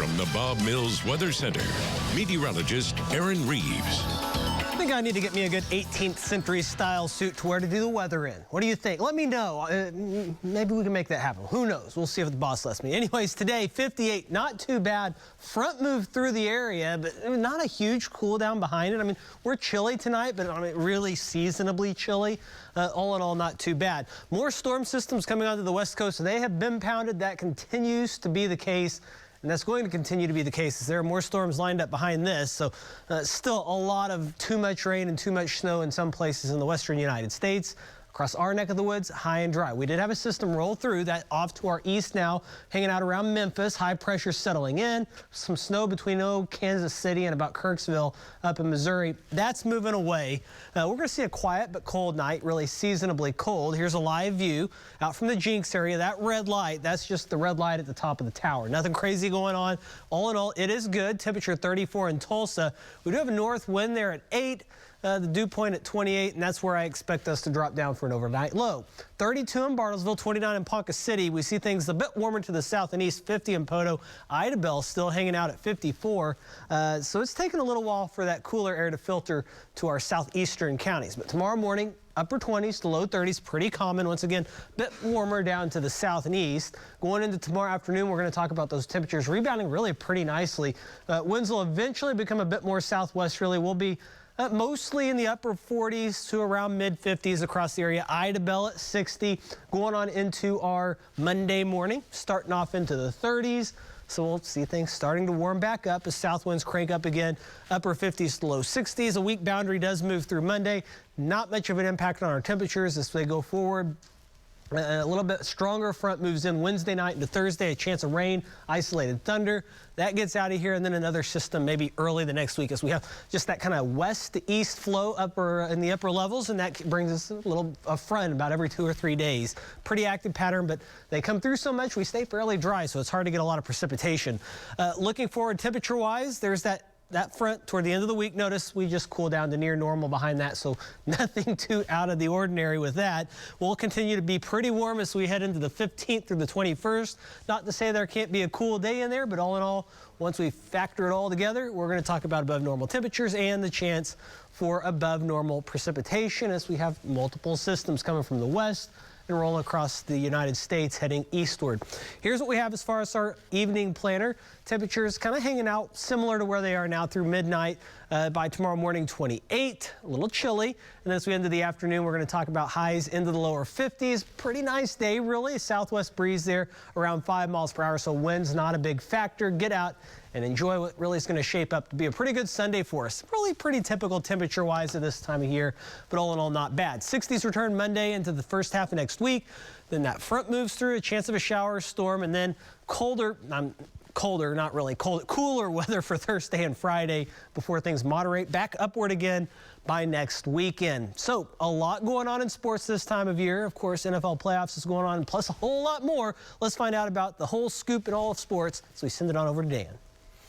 From the Bob Mills Weather Center, meteorologist Aaron Reeves. I think I need to get me a good 18th century style suit to wear to do the weather in. What do you think? Let me know. Maybe we can make that happen. Who knows? We'll see if the boss lets me. Anyways, today, 58, not too bad. Front moved through the area, but not a huge cool down behind it. I mean, we're chilly tonight, but really seasonably chilly. All in all, not too bad. More storm systems coming onto the west coast. They have been pounded. That continues to be the case. And that's going to continue to be the case as there are more storms lined up behind this. So still a lot of too much rain and too much snow in some places in the western United States. Across our neck of the woods, high and dry. We did have a system roll through that off to our east now, hanging out around Memphis. High pressure settling in. Some snow between Kansas City and about Kirksville up in Missouri. That's moving away. We're going to see a quiet but cold night, really seasonably cold. Here's a live view out from the Jinx area. That red light, that's just the red light at the top of the tower. Nothing crazy going on. All in all, it is good. Temperature 34 in Tulsa. We do have a north wind there at 8. The dew point at 28, and that's where I expect us to drop down for an overnight low. 32 in Bartlesville, 29 in Ponca City. We see things a bit warmer to the south and east, 50 in Poto. Idabel still hanging out at 54. So it's taken a little while for that cooler air to filter to our southeastern counties. But tomorrow morning, upper 20s to low 30s, pretty common. Once again, a bit warmer down to the south and east. Going into tomorrow afternoon, we're going to talk about those temperatures rebounding really pretty nicely. Winds will eventually become a bit more southwesterly. We'll be mostly in the upper 40s to around mid 50s across the area. Idabel at 60, going on into our Monday morning, starting off into the 30s. So we'll see things starting to warm back up as south winds crank up again, upper 50s to low 60s. A weak boundary does move through Monday. Not much of an impact on our temperatures as they go forward. A little bit stronger front moves in Wednesday night into Thursday, a chance of rain, isolated thunder. That gets out of here, and then another system maybe early the next week as we have just that kind of west to east flow in the upper levels, and that brings us a front about every 2 or 3 days. Pretty active pattern, but they come through so much we stay fairly dry, so it's hard to get a lot of precipitation. Looking forward temperature-wise, there's that front toward the end of the week. Notice we just cool down to near normal behind that, so nothing too out of the ordinary with that. We'll continue to be pretty warm as we head into the 15th through the 21st. Not to say there can't be a cool day in there, but all in all, once we factor it all together, we're going to talk about above normal temperatures and the chance for above normal precipitation as we have multiple systems coming from the west and rolling across the United States heading eastward. Here's what we have as far as our evening planner. Temperatures kind of hanging out similar to where they are now through midnight. By tomorrow morning, 28, a little chilly. And as we end of the afternoon, we're going to talk about highs into the lower 50s. Pretty nice day, really. A southwest breeze there around 5 miles per hour, so wind's not a big factor. Get out and enjoy what really is going to shape up to be a pretty good Sunday for us. Really pretty typical temperature-wise at this time of year, but all in all, not bad. 60s return Monday into the first half of next week. Then that front moves through, a chance of a shower, storm, and then cooler weather for Thursday and Friday before things moderate back upward again by next weekend. So a lot going on in sports this time of year. Of course, NFL playoffs is going on, plus a whole lot more. Let's find out about the whole scoop in all of sports, so we send it on over to Dan.